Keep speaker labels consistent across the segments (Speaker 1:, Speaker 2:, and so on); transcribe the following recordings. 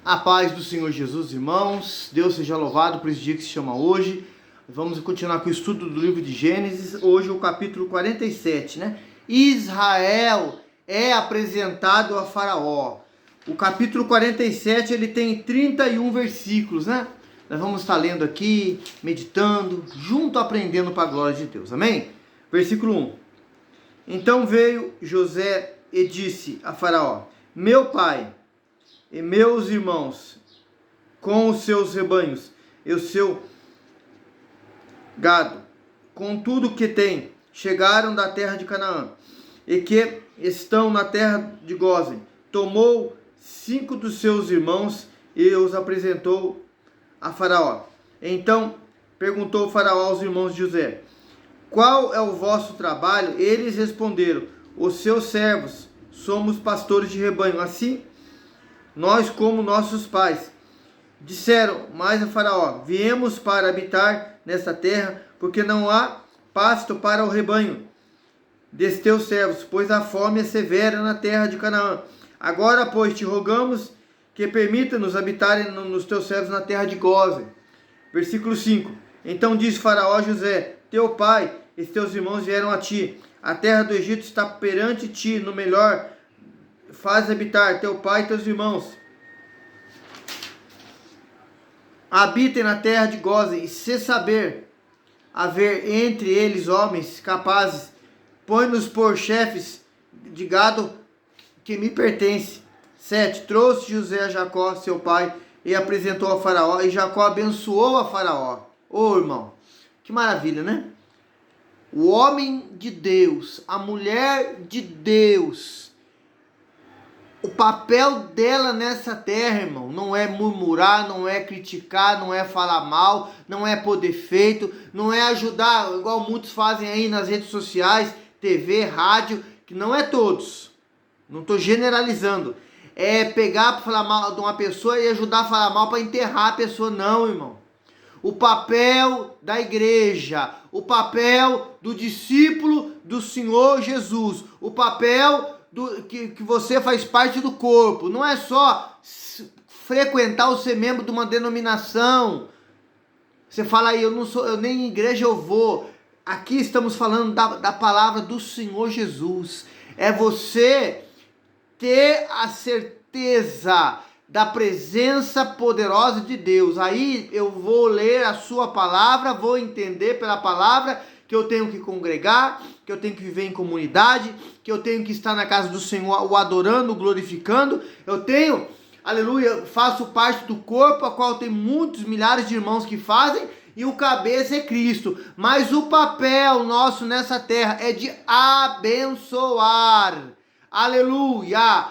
Speaker 1: A paz do Senhor Jesus, irmãos. Deus seja louvado por esse dia que se chama hoje. Vamos continuar com o estudo do livro de Gênesis. Hoje o capítulo 47, né? Israel é apresentado a Faraó. O capítulo 47, ele tem 31 versículos, né? Nós vamos estar lendo aqui, meditando, junto aprendendo para a glória de Deus. Amém? Versículo 1. Então veio José e disse a Faraó: meu pai e meus irmãos, com os seus rebanhos e o seu gado, com tudo que tem, chegaram da terra de Canaã, e que estão na terra de Gósen. Tomou 5 dos seus irmãos e os apresentou a Faraó. Então perguntou o Faraó aos irmãos de José: qual é o vosso trabalho? Eles responderam: os seus servos, somos pastores de rebanho, assim nós como nossos pais. Disseram mais a Faraó: viemos para habitar nesta terra, porque não há pasto para o rebanho destes teus servos, pois a fome é severa na terra de Canaã. Agora, pois, te rogamos que permita-nos habitar nos teus servos na terra de Gósen. Versículo 5. Então disse Faraó a José: teu pai e teus irmãos vieram a ti. A terra do Egito está perante ti, no melhor faz habitar teu pai e teus irmãos. Habitem na terra de Gósen, e se saber haver entre eles homens capazes, põe-nos por chefes de gado que me pertence. 7. Trouxe José a Jacó, seu pai, e apresentou a Faraó, e Jacó abençoou a Faraó. Ô irmão, que maravilha, né? O homem de Deus, a mulher de Deus, o papel dela nessa terra, irmão, não é murmurar, não é criticar, não é falar mal, não é pôr defeito, não é ajudar, igual muitos fazem aí nas redes sociais, TV, rádio, que não é todos, não estou generalizando, é pegar para falar mal de uma pessoa e ajudar a falar mal para enterrar a pessoa, não, irmão. O papel da igreja, o papel do discípulo do Senhor Jesus, o papel que você faz parte do corpo, não é só frequentar ou ser membro de uma denominação. Você fala aí, eu nem em igreja eu vou. Aqui estamos falando da palavra do Senhor Jesus. É você ter a certeza da presença poderosa de Deus. Aí eu vou ler a sua palavra, vou entender pela palavra que eu tenho que congregar, que eu tenho que viver em comunidade, que eu tenho que estar na casa do Senhor, o adorando, o glorificando. Eu tenho, aleluia, faço parte do corpo, a qual tem muitos milhares de irmãos que fazem, e o cabeça é Cristo. Mas o papel nosso nessa terra é de abençoar. Aleluia!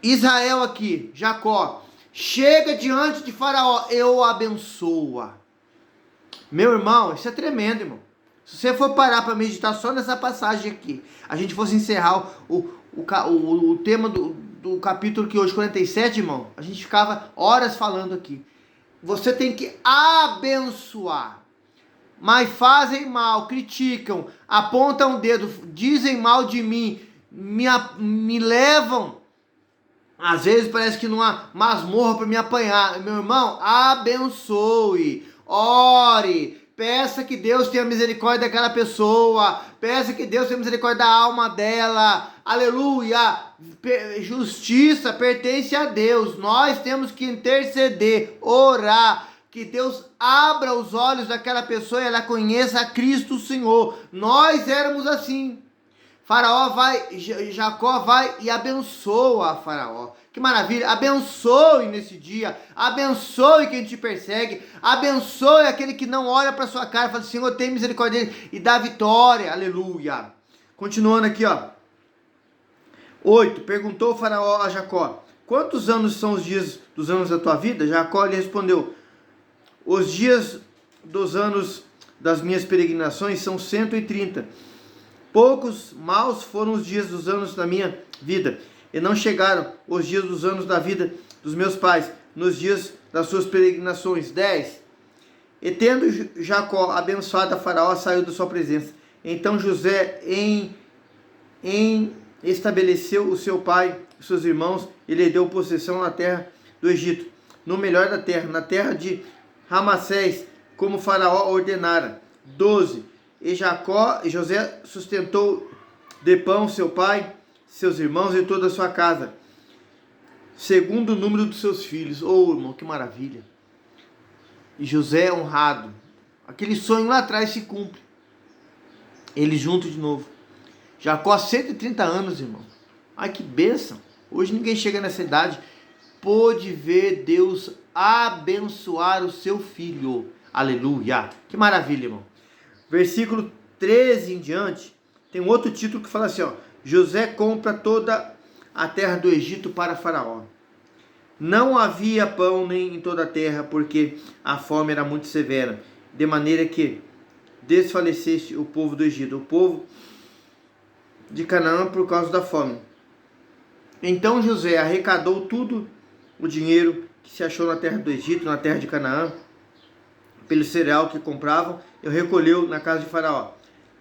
Speaker 1: Israel aqui, Jacó, chega diante de Faraó, eu abençoa. Meu irmão, isso é tremendo, irmão. Se você for parar para meditar só nessa passagem aqui, a gente fosse encerrar o tema do capítulo que hoje, 47, irmão, a gente ficava horas falando aqui. Você tem que abençoar. Mas fazem mal, criticam, apontam o dedo, dizem mal de mim, me levam. Às vezes parece que não há masmorra para me apanhar. Meu irmão, abençoe, ore, peça que Deus tenha misericórdia daquela pessoa, peça que Deus tenha misericórdia da alma dela, aleluia. Justiça pertence a Deus, nós temos que interceder, orar, que Deus abra os olhos daquela pessoa e ela conheça a Cristo o Senhor. Nós éramos assim. Faraó vai, Jacó vai e abençoa a Faraó. Que maravilha, abençoe nesse dia, abençoe quem te persegue, abençoe aquele que não olha para sua cara e fala: Senhor, tem misericórdia dele, e dá vitória, aleluia. Continuando aqui, ó. 8, perguntou o Faraó a Jacó: quantos anos são os dias dos anos da tua vida? Jacó lhe respondeu: os dias dos anos das minhas peregrinações são 130. Poucos maus foram os dias dos anos da minha vida, e não chegaram os dias dos anos da vida dos meus pais, nos dias das suas peregrinações. 10. E tendo Jacó abençoado a Faraó, saiu da sua presença. Então José estabeleceu o seu pai seus irmãos, ele deu possessão na terra do Egito, no melhor da terra, na terra de Ramassés, como Faraó ordenara. 12. E José sustentou de pão seu pai, seus irmãos e toda a sua casa, segundo o número dos seus filhos. Oh, irmão, que maravilha! E José é honrado. Aquele sonho lá atrás se cumpre. Ele junto de novo. Jacó, 130 anos, irmão. Ai, que bênção. Hoje ninguém chega nessa idade. Pôde ver Deus abençoar o seu filho. Aleluia. Que maravilha, irmão. Versículo 13 em diante, tem um outro título que fala assim, ó. José compra toda a terra do Egito para Faraó. Não havia pão nem em toda a terra, porque a fome era muito severa, de maneira que desfalecesse o povo do Egito, o povo de Canaã, por causa da fome. Então José arrecadou tudo o dinheiro que se achou na terra do Egito, na terra de Canaã, pelo cereal que compravam, e o recolheu na casa de Faraó.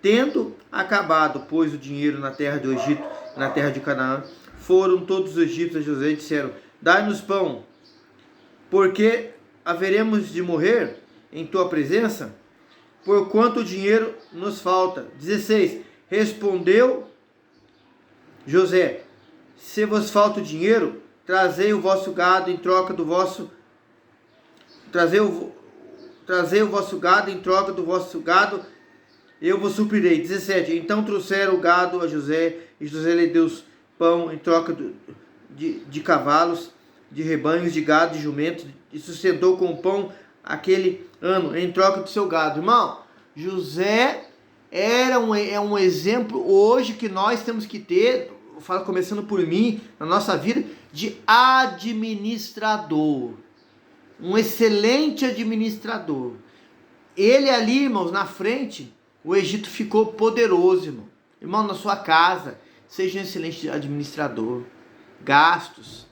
Speaker 1: Tendo acabado, pois, o dinheiro na terra do Egito, na terra de Canaã, foram todos os egípcios a José e disseram: dai-nos pão, porque haveremos de morrer em tua presença, porquanto o dinheiro nos falta. 16. Respondeu José: se vos falta o dinheiro, trazei o vosso gado em troca do vosso... Trazei o vosso gado em troca do vosso gado, eu vos suprirei. 17. Então trouxeram o gado a José, e José lhe deu pão em troca de cavalos, de rebanhos, de gado, de jumentos, e sustentou com o pão aquele ano, em troca do seu gado. Irmão, José é um exemplo hoje que nós temos que ter, eu falo começando por mim, na nossa vida, de administrador. Um excelente administrador. Ele ali, irmãos, na frente, o Egito ficou poderoso, irmão. Irmão, na sua casa, seja um excelente administrador. Gastos.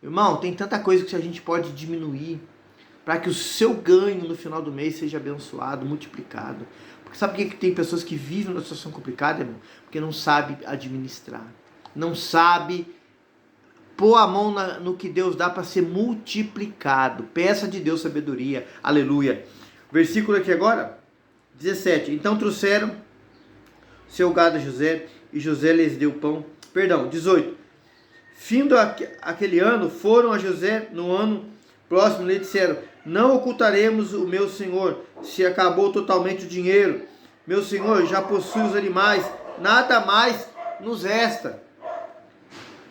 Speaker 1: Irmão, tem tanta coisa que a gente pode diminuir para que o seu ganho no final do mês seja abençoado, multiplicado. Porque sabe por que tem pessoas que vivem numa situação complicada, irmão? Porque não sabe administrar. Não sabe pôr a mão no que Deus dá para ser multiplicado. Peça de Deus sabedoria. Aleluia. Versículo aqui agora, 17. Então trouxeram seu gado a José, e José lhes deu pão. 18. Findo aquele ano, foram a José no ano próximo e lhe disseram: não ocultaremos o meu senhor, se acabou totalmente o dinheiro. Meu senhor já possui os animais, nada mais nos resta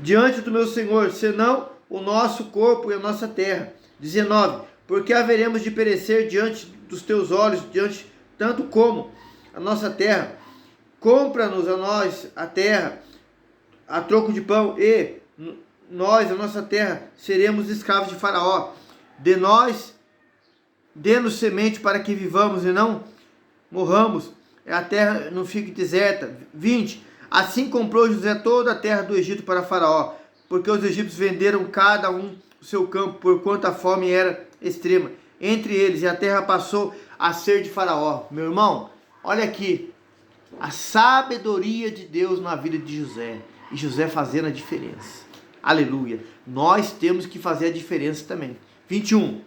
Speaker 1: diante do meu senhor, senão o nosso corpo e a nossa terra. 19. Porque haveremos de perecer diante dos teus olhos, diante tanto como a nossa terra. Compra-nos a nós a terra a troco de pão, e nós, a nossa terra, seremos escravos de Faraó. Dê-nos semente para que vivamos e não morramos, a terra não fique deserta. 20. Assim comprou José toda a terra do Egito para Faraó, porque os egípcios venderam cada um o seu campo, porquanto a fome era extrema entre eles, e a terra passou a ser de Faraó. Meu irmão, olha aqui, a sabedoria de Deus na vida de José, e José fazendo a diferença. Aleluia. Nós temos que fazer a diferença também. 21.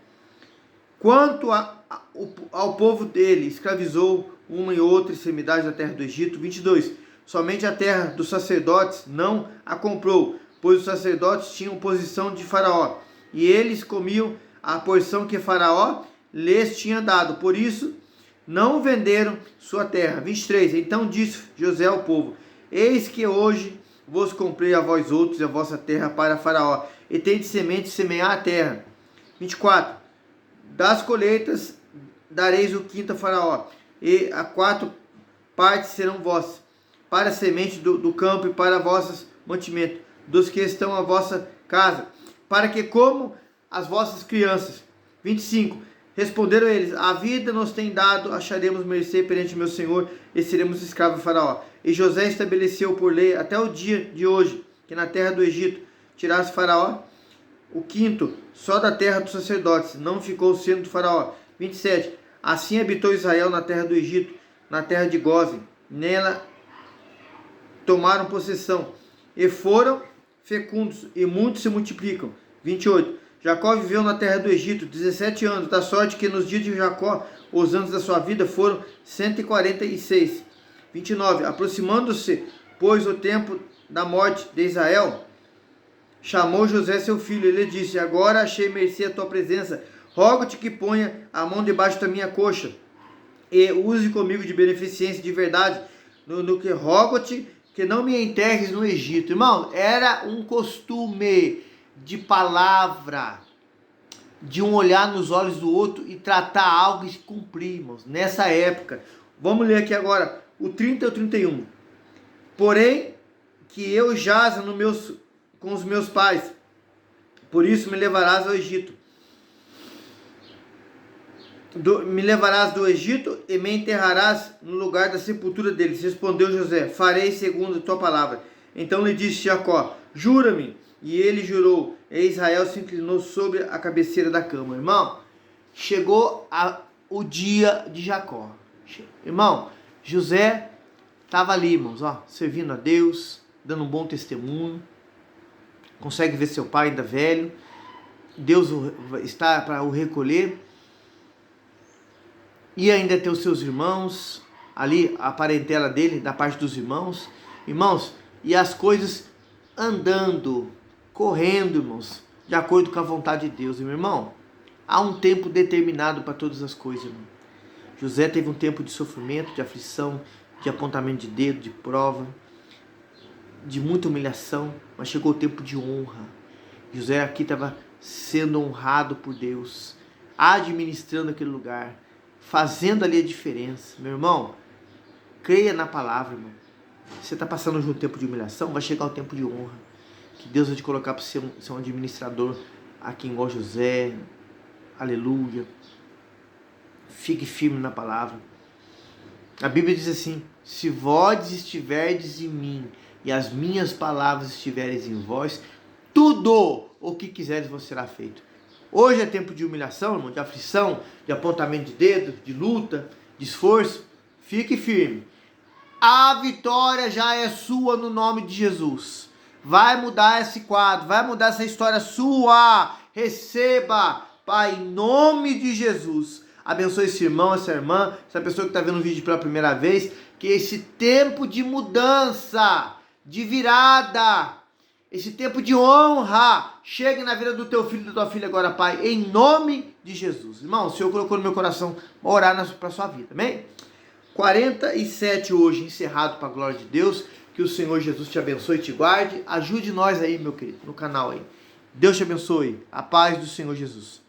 Speaker 1: Quanto ao povo dele, escravizou uma e outra extremidade da terra do Egito. 22. Somente a terra dos sacerdotes não a comprou, pois os sacerdotes tinham posição de Faraó, e eles comiam a porção que Faraó lhes tinha dado. Por isso, não venderam sua terra. 23. Então disse José ao povo: eis que hoje vos comprei a vós outros e a vossa terra para Faraó, e tende semente semear a terra. 24. Das colheitas dareis o quinto a Faraó, e a 4 partes serão vossas, para a semente do campo e para vossos mantimentos, dos que estão à vossa casa, para que comam as vossas crianças. 25. Responderam eles: a vida nos tem dado, acharemos mercê perante meu senhor, e seremos escravos de Faraó. E José estabeleceu por lei até o dia de hoje, que na terra do Egito tirasse Faraó o quinto, só da terra dos sacerdotes, não ficou sendo do Faraó. 27. Assim habitou Israel na terra do Egito, na terra de Gósen. Nela tomaram possessão, e foram fecundos e muitos se multiplicam. 28. Jacó viveu na terra do Egito 17 anos, da sorte que nos dias de Jacó os anos da sua vida foram 146. 29. Aproximando-se, pois, o tempo da morte de Israel, chamou José seu filho e lhe disse: agora achei mercê a tua presença, rogo-te que ponha a mão debaixo da minha coxa e use comigo de beneficência de verdade, no que rogo-te que não me enterres no Egito. Irmão, era um costume de palavra, de um olhar nos olhos do outro e tratar algo e cumprir, irmãos, nessa época. Vamos ler aqui agora o 30 e o 31. Porém, que eu jaza com os meus pais, por isso me levarás ao Egito. Me levarás do Egito e me enterrarás no lugar da sepultura deles. Respondeu José: farei segundo a tua palavra. Então lhe disse Jacó: jura-me. E ele jurou, e Israel se inclinou sobre a cabeceira da cama. Irmão, chegou o dia de Jacó. Irmão, José estava ali, irmãos, ó, servindo a Deus, dando um bom testemunho. Consegue ver seu pai ainda velho. Deus está para o recolher. E ainda tem os seus irmãos, ali a parentela dele, da parte dos irmãos. Irmãos, e as coisas andando, correndo, irmãos, de acordo com a vontade de Deus, meu irmão. Há um tempo determinado para todas as coisas, irmão. José teve um tempo de sofrimento, de aflição, de apontamento de dedo, de prova, de muita humilhação, mas chegou o tempo de honra. José aqui estava sendo honrado por Deus, administrando aquele lugar, fazendo ali a diferença. Meu irmão, creia na palavra, irmão. Você está passando por um tempo de humilhação, vai chegar o tempo de honra, que Deus vai te colocar para ser um administrador aqui igual José. Aleluia. Fique firme na palavra. A Bíblia diz assim: se vós estiverdes em mim e as minhas palavras estiverem em vós, tudo o que quiseres vos será feito. Hoje é tempo de humilhação, irmão, de aflição, de apontamento de dedo, de luta, de esforço. Fique firme. A vitória já é sua no nome de Jesus. Vai mudar esse quadro, vai mudar essa história sua. Receba, Pai, em nome de Jesus. Abençoe esse irmão, essa irmã, essa pessoa que está vendo o vídeo pela primeira vez. Que esse tempo de mudança, de virada, esse tempo de honra chegue na vida do teu filho e da tua filha agora, Pai, em nome de Jesus. Irmão, o Senhor colocou no meu coração orar para a sua vida, amém? 47 hoje encerrado para a glória de Deus. Que o Senhor Jesus te abençoe e te guarde. Ajude nós aí, meu querido, no canal aí. Deus te abençoe. A paz do Senhor Jesus.